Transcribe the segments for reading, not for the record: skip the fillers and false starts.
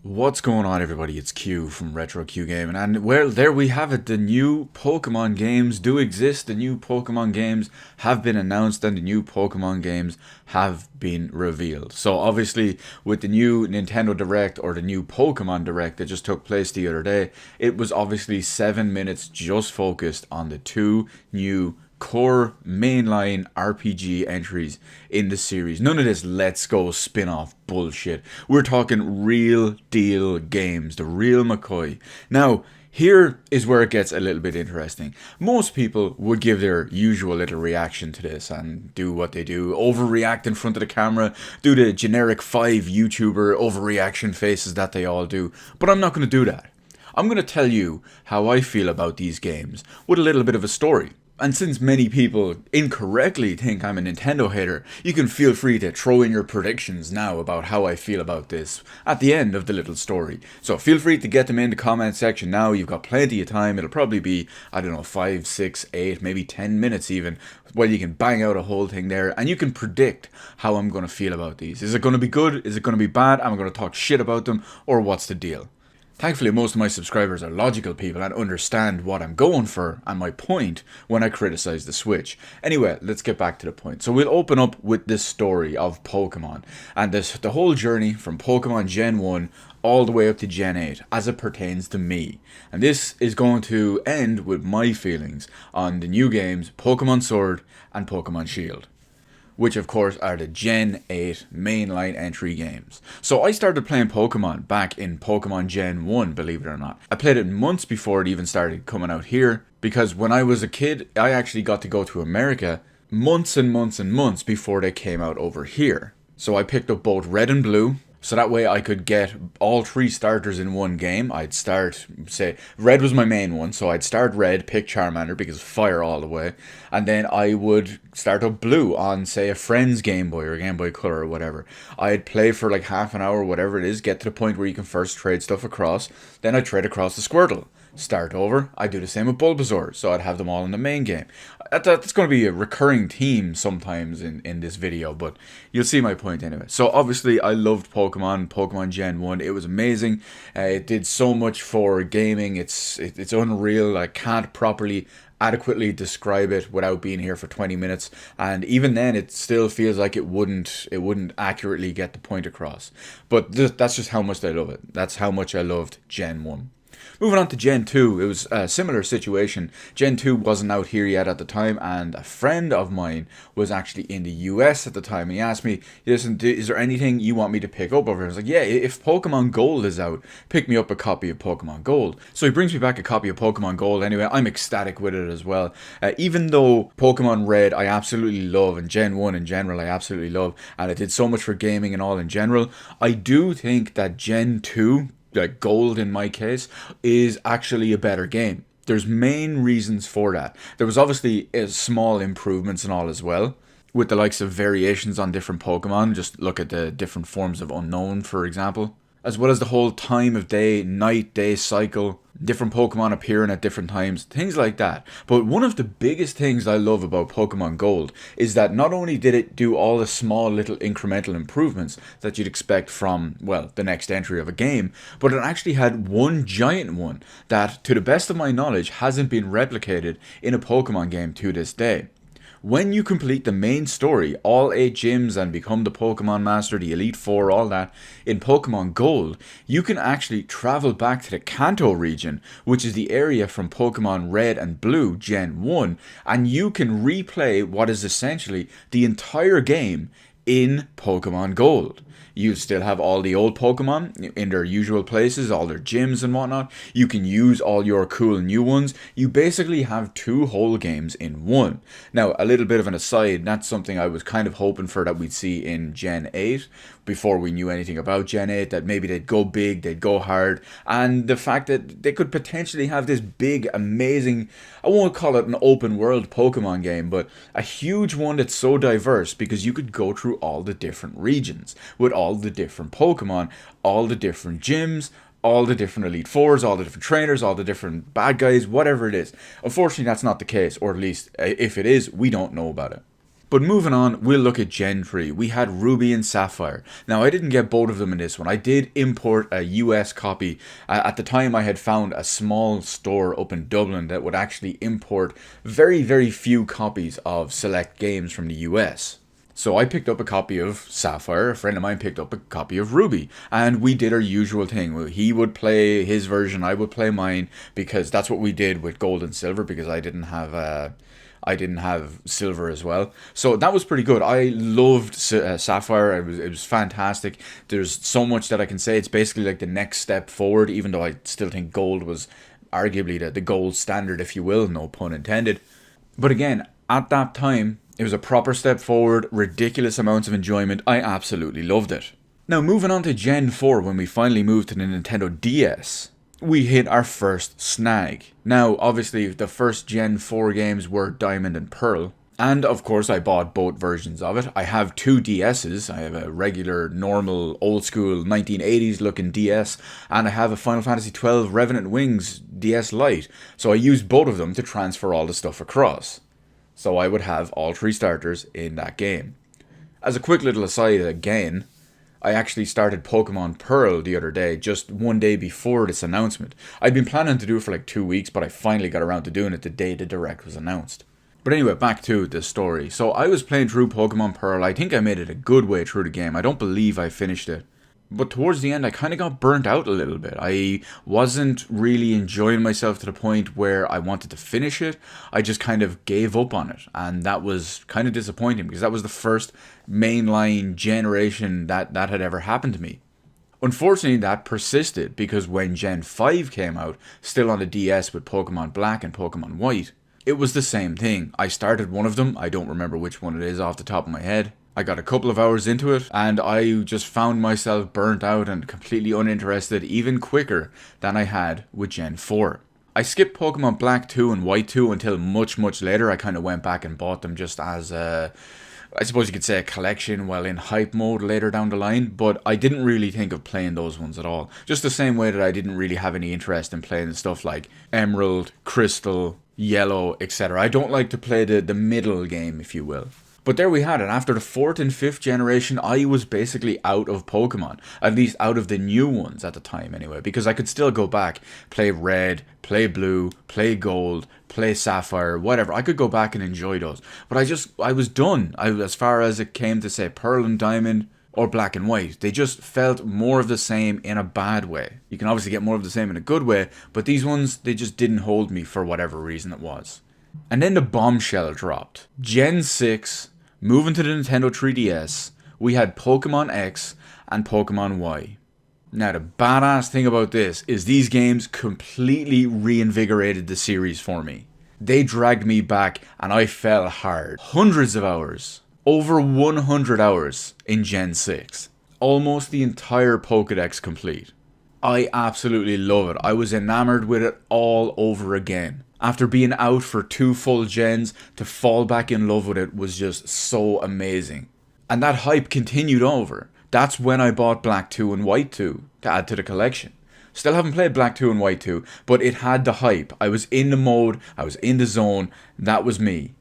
What's going on, everybody? It's Q from Retro Q Gaming, and well, there we have it. The new Pokemon games do exist. The new Pokemon games have been announced, and the new Pokemon games have been revealed. So, obviously, with the new Nintendo Direct or the new Pokemon Direct that just took place the other day, it was obviously 7 minutes just focused on the two new core mainline RPG entries in the series. None of this let's go spin-off bullshit. We're talking real deal games, the real McCoy. Now, here is where it gets a little bit interesting. Most people would give their usual little reaction to this and do what they do, overreact in front of the camera, do the generic 5 YouTuber overreaction faces that they all do. But I'm not going to do that. I'm going to tell you how I feel about these games with a little bit of a story. And since many people incorrectly think I'm a Nintendo hater, you can feel free to throw in your predictions now about how I feel about this at the end of the little story. So feel free to get them in the comment section now. You've got plenty of time. It'll probably be, I don't know, 5, 6, 8, maybe 10 minutes even. Well, you can bang out a whole thing there and you can predict how I'm going to feel about these. Is it going to be good? Is it going to be bad? Am I going to talk shit about them? Or what's the deal? Thankfully, most of my subscribers are logical people and understand what I'm going for and my point when I criticize the Switch. Anyway, let's get back to the point. So we'll open up with this story of Pokemon and the whole journey from Pokemon Gen 1 all the way up to Gen 8 as it pertains to me. And this is going to end with my feelings on the new games Pokemon Sword and Pokemon Shield, which of course are the Gen 8 mainline entry games. So I started playing Pokemon back in Pokemon Gen 1, believe it or not. I played it months before it even started coming out here, because when I was a kid, I actually got to go to America months and months and months before they came out over here. So I picked up both Red and Blue, so that way I could get all 3 starters in one game. I'd start, say, Red was my main one, so I'd start Red, pick Charmander because fire all the way, and then I would start up Blue on, say, a friend's Game Boy or Game Boy Color or whatever. I'd play for like half an hour, whatever it is, get to the point where you can first trade stuff across, then I'd trade across the Squirtle. Start over. I do the same with Bulbasaur, so I'd have them all in the main game. That's going to be a recurring theme sometimes in this video, but you'll see my point anyway. So obviously I loved Pokemon Gen 1. It was amazing. It did so much for gaming. It's unreal. I can't properly adequately describe it without being here for 20 minutes, and even then it still feels like it wouldn't accurately get the point across. But that's just how much I love it. That's how much I loved Gen 1. Moving on to Gen 2, it was a similar situation. Gen 2 wasn't out here yet at the time, and a friend of mine was actually in the US at the time, and he asked me, listen, is there anything you want me to pick up over here? I was like, yeah, if Pokemon Gold is out, pick me up a copy of Pokemon Gold. So he brings me back a copy of Pokemon Gold anyway. I'm ecstatic with it as well. Even though Pokemon Red I absolutely love, and Gen 1 in general I absolutely love, and it did so much for gaming and all in general, I do think that Gen 2, like Gold in my case, is actually a better game. There's main reasons for that. There was obviously small improvements and all as well, with the likes of variations on different Pokemon. Just look at the different forms of Unknown, for example, as well as the whole time of day, night, day cycle, different Pokemon appearing at different times, things like that. But one of the biggest things I love about Pokemon Gold is that not only did it do all the small little incremental improvements that you'd expect from, well, the next entry of a game, but it actually had one giant one that, to the best of my knowledge, hasn't been replicated in a Pokemon game to this day. When you complete the main story, all 8 gyms, and become the Pokemon Master, the Elite Four, all that, in Pokemon Gold, you can actually travel back to the Kanto region, which is the area from Pokemon Red and Blue Gen 1, and you can replay what is essentially the entire game in Pokemon Gold. You still have all the old Pokemon in their usual places, all their gyms and whatnot. You can use all your cool new ones. You basically have 2 whole games in one. Now, a little bit of an aside, that's something I was kind of hoping for that we'd see in Gen 8, before we knew anything about Gen 8, that maybe they'd go big, they'd go hard, and the fact that they could potentially have this big, amazing, I won't call it an open world Pokemon game, but a huge one that's so diverse, because you could go through all the different regions, with all the different Pokemon, all the different gyms, all the different Elite Fours, all the different trainers, all the different bad guys, whatever it is. Unfortunately, that's not the case, or at least, if it is, we don't know about it. But moving on, we'll look at Gen 3. We had Ruby and Sapphire. Now, I didn't get both of them in this one. I did import a US copy. At the time, I had found a small store up in Dublin that would actually import very, very few copies of select games from the US. So I picked up a copy of Sapphire, a friend of mine picked up a copy of Ruby, and we did our usual thing. He would play his version, I would play mine, because that's what we did with Gold and Silver, because I didn't have Silver as well. So that was pretty good. I loved Sapphire. It was fantastic. There's so much that I can say. It's basically like the next step forward, even though I still think Gold was arguably the gold standard, if you will, no pun intended. But again, at that time, it was a proper step forward, ridiculous amounts of enjoyment. I absolutely loved it. Now, moving on to Gen 4, when we finally moved to the Nintendo DS, we hit our first snag. Now, obviously, the first Gen 4 games were Diamond and Pearl. And, of course, I bought both versions of it. I have two DSs. I have a regular, normal, old-school 1980s looking DS. And I have a Final Fantasy XII Revenant Wings DS Lite. So I used both of them to transfer all the stuff across. So I would have all three starters in that game. As a quick little aside again, I actually started Pokemon Pearl the other day, just one day before this announcement. I'd been planning to do it for like 2 weeks, but I finally got around to doing it the day the Direct was announced. But anyway, back to the story. So I was playing through Pokemon Pearl. I think I made it a good way through the game. I don't believe I finished it. But towards the end, I kind of got burnt out a little bit. I wasn't really enjoying myself to the point where I wanted to finish it. I just kind of gave up on it. And that was kind of disappointing because that was the first mainline generation that had ever happened to me. Unfortunately, that persisted because when Gen 5 came out, still on the DS with Pokemon Black and Pokemon White, it was the same thing. I started one of them. I don't remember which one it is off the top of my head. I got a couple of hours into it, and I just found myself burnt out and completely uninterested even quicker than I had with Gen 4. I skipped Pokemon Black 2 and White 2 until much, much later. I kind of went back and bought them just as I suppose you could say a collection while in hype mode later down the line, but I didn't really think of playing those ones at all. Just the same way that I didn't really have any interest in playing stuff like Emerald, Crystal, Yellow, etc. I don't like to play the middle game, if you will. But there we had it. After the 4th and 5th generation, I was basically out of Pokemon. At least out of the new ones at the time anyway. Because I could still go back, play Red, play Blue, play Gold, play Sapphire, whatever. I could go back and enjoy those. But I was done. As far as it came to, say, Pearl and Diamond or Black and White. They just felt more of the same in a bad way. You can obviously get more of the same in a good way. But these ones, they just didn't hold me for whatever reason it was. And then the bombshell dropped. Gen 6, moving to the Nintendo 3DS, we had Pokemon X and Pokemon Y. Now the badass thing about this is these games completely reinvigorated the series for me. They dragged me back and I fell hard. Hundreds of hours. Over 100 hours in Gen 6. Almost the entire Pokédex complete. I absolutely love it. I was enamored with it all over again. After being out for 2 full gens, to fall back in love with it was just so amazing. And that hype continued over. That's when I bought Black 2 and White 2 to add to the collection. Still haven't played Black 2 and White 2, but it had the hype. I was in the mode, I was in the zone, that was me.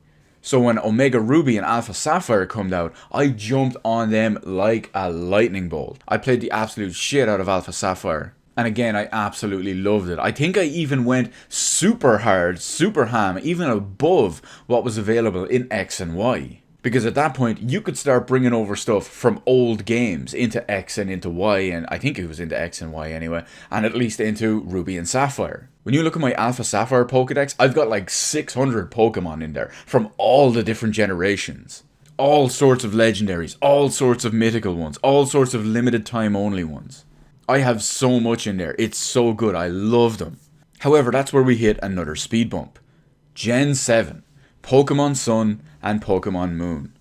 So when Omega Ruby and Alpha Sapphire come out, I jumped on them like a lightning bolt. I played the absolute shit out of Alpha Sapphire. And again, I absolutely loved it. I think I even went super hard, super ham, even above what was available in X and Y. Because at that point, you could start bringing over stuff from old games into X and into Y, and I think it was into X and Y anyway, and at least into Ruby and Sapphire. When you look at my Alpha Sapphire Pokédex, I've got like 600 Pokemon in there from all the different generations. All sorts of legendaries, all sorts of mythical ones, all sorts of limited time only ones. I have so much in there. It's so good. I love them. However, that's where we hit another speed bump. Gen 7, Pokemon Sun and Pokemon Moon.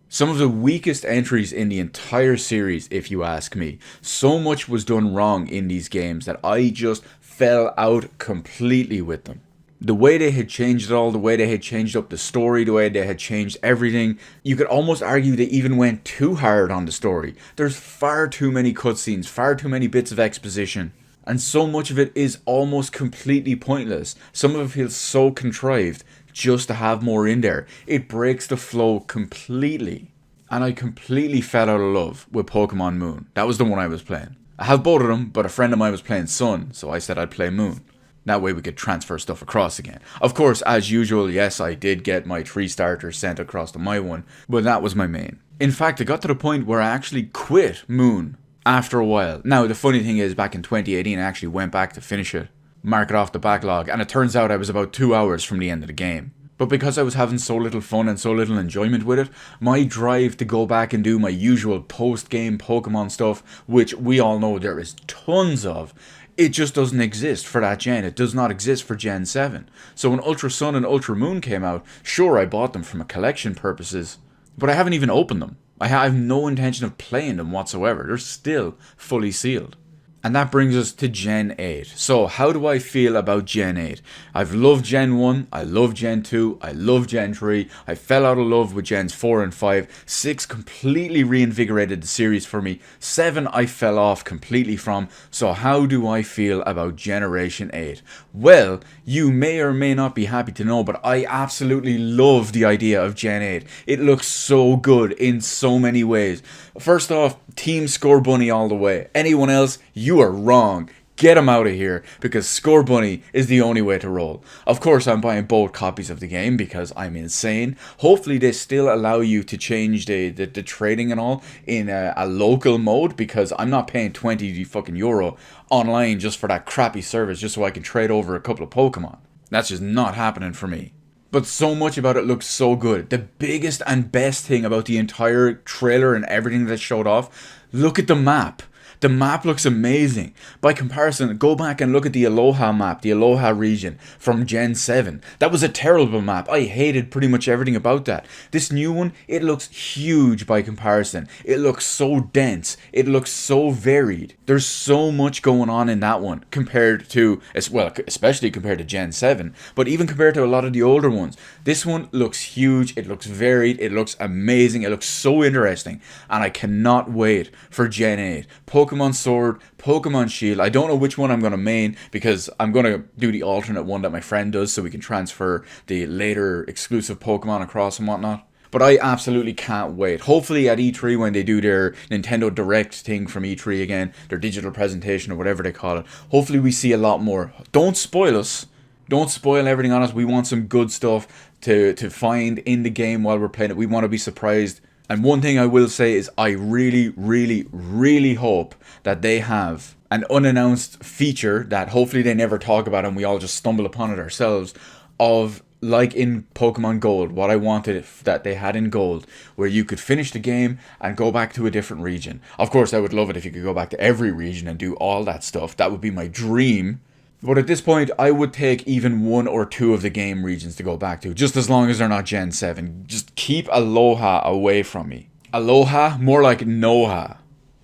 Some of the weakest entries in the entire series, if you ask me. So much was done wrong in these games that I just fell out completely with them. The way they had changed it all, the way they had changed up the story, the way they had changed everything, you could almost argue they even went too hard on the story. There's far too many cutscenes, far too many bits of exposition, and so much of it is almost completely pointless. Some of it feels so contrived. just to have more in there. It breaks the flow completely. And I completely fell out of love with Pokemon Moon. That was the one I was playing. I have both of them, but a friend of mine was playing Sun, so I said I'd play Moon. That way we could transfer stuff across again. Of course, as usual, yes, I did get my 3 starters sent across to my one, but that was my main. In fact, it got to the point where I actually quit Moon after a while. Now, the funny thing is, back in 2018, I actually went back to finish it, mark it off the backlog, and it turns out I was about 2 hours from the end of the game. But because I was having so little fun and so little enjoyment with it, my drive to go back and do my usual post-game Pokemon stuff, which we all know there is tons of, it just doesn't exist for that gen. It does not exist for Gen 7. So when Ultra Sun and Ultra Moon came out, sure, I bought them from a collection purposes, but I haven't even opened them. I have no intention of playing them whatsoever. They're still fully sealed. And that brings us to Gen 8. So how do I feel about Gen 8? I've loved Gen 1, I love Gen 2, I love Gen 3, I fell out of love with Gens 4 and 5, 6 completely reinvigorated the series for me, 7 I fell off completely from, so how do I feel about Generation 8? Well, you may or may not be happy to know, but I absolutely love the idea of Gen 8. It looks so good in so many ways. First off, Team Score Bunny all the way. Anyone else, you are wrong. Get them out of here, because Score Bunny is the only way to roll. Of course, I'm buying both copies of the game because I'm insane. Hopefully, they still allow you to change the trading and all in a local mode, because I'm not paying 20 fucking euro online just for that crappy service just so I can trade over a couple of Pokemon. That's just not happening for me. But so much about it looks so good. The biggest and best thing about the entire trailer and everything that showed off, look at the map. The map looks amazing. By comparison, go back and look at the Aloha map, the Aloha region from Gen 7. That was a terrible map. I hated pretty much everything about that. This new one, it looks huge by comparison. It looks so dense. It looks so varied. There's so much going on in that one compared to, well, especially compared to Gen 7, but even compared to a lot of the older ones. This one looks huge. It looks varied. It looks amazing. It looks so interesting. And I cannot wait for Gen 8. Pokemon Sword, Pokemon Shield. I don't know which one I'm going to main, because I'm going to do the alternate one that my friend does so we can transfer the later exclusive Pokemon across and whatnot. But I absolutely can't wait. Hopefully at E3, when they do their Nintendo Direct thing from E3 again, their digital presentation or whatever they call it, hopefully we see a lot more. Don't spoil us. Don't spoil everything on us. We want some good stuff to find in the game while we're playing it. We want to be surprised. And one thing I will say is I really, really, really hope that they have an unannounced feature that hopefully they never talk about and we all just stumble upon it ourselves, of, like in Pokemon Gold, what I wanted that they had in Gold, where you could finish the game and go back to a different region. Of course, I would love it if you could go back to every region and do all that stuff. That would be my dream. But at this point, I would take even 1 or 2 of the game regions to go back to, just as long as they're not Gen 7. Just keep Aloha away from me. Aloha? More like Noha.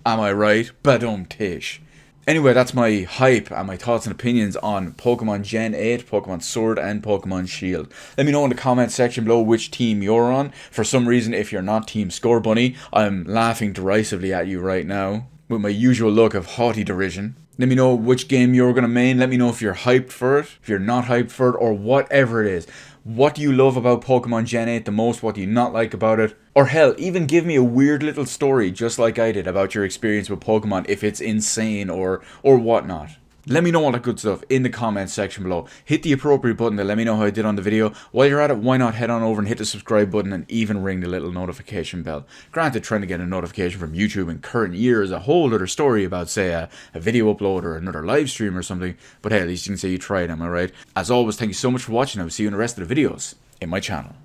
Am I right? Badum tish. Anyway, that's my hype and my thoughts and opinions on Pokemon Gen 8, Pokemon Sword, and Pokemon Shield. Let me know in the comment section below which team you're on. For some reason, if you're not Team Score Bunny, I'm laughing derisively at you right now, with my usual look of haughty derision. Let me know which game you're going to main. Let me know if you're hyped for it, if you're not hyped for it, or whatever it is. What do you love about Pokemon Gen 8 the most? What do you not like about it? Or hell, even give me a weird little story, just like I did, about your experience with Pokemon, if it's insane or whatnot. Let me know all that good stuff in the comments section below. Hit the appropriate button to let me know how I did on the video. While you're at it, why not head on over and hit the subscribe button and even ring the little notification bell. Granted, trying to get a notification from YouTube in current year is a whole other story about, say, a video upload or another live stream or something. But hey, at least you can say you tried, am I right? As always, thank you so much for watching. I will see you in the rest of the videos in my channel.